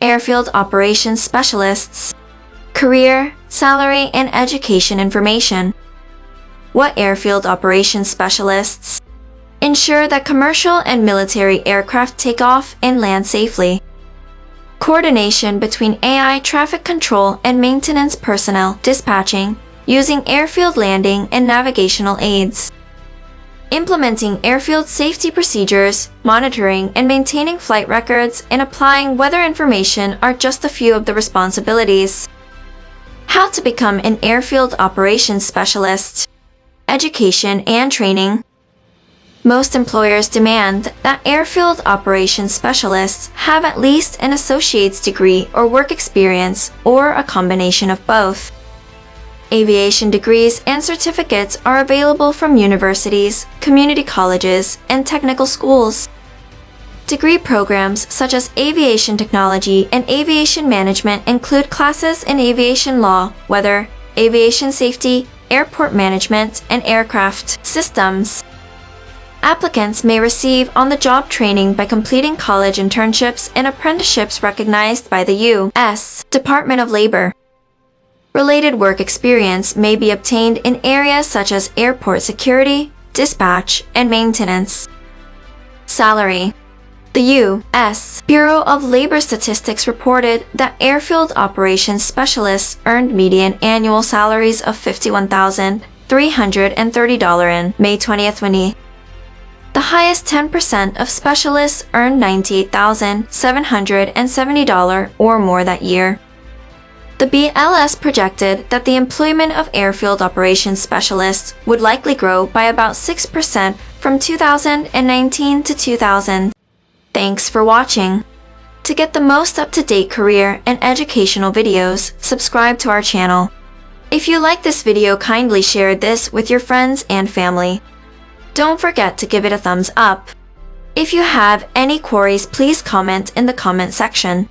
Airfield Operations Specialists. Career, salary, and education information. What Airfield Operations Specialists ensure that commercial and military aircraft take off and land safely. Coordination between AI traffic control and maintenance personnel dispatching using airfield landing and navigational aids. Implementing airfield safety procedures, monitoring and maintaining flight records, and applying weather information are just a few of the responsibilities. How to become an Airfield Operations Specialist. Education and training. Most employers demand that Airfield Operations Specialists have at least an associate's degree or work experience, or a combination of both. Aviation degrees and certificates are available from universities, community colleges, and technical schools. Degree programs such as aviation technology and aviation management include classes in aviation law, weather, aviation safety, airport management, and aircraft systems. Applicants may receive on-the-job training by completing college internships and apprenticeships recognized by the U.S. Department of Labor. Related work experience may be obtained in areas such as airport security, dispatch, and maintenance. Salary. The U.S. Bureau of Labor Statistics reported that Airfield Operations Specialists earned median annual salaries of $51,330 in May 2020. The highest 10% of specialists earned $98,770 or more that year. The BLS projected that the employment of airfield operations specialists would likely grow by about 6% from 2019 to 2000. Thanks for watching. To get the most up-to-date career and educational videos, subscribe to our channel. If you like this video, kindly share this with your friends and family. Don't forget to give it a thumbs up. If you have any queries, please comment in the comment section.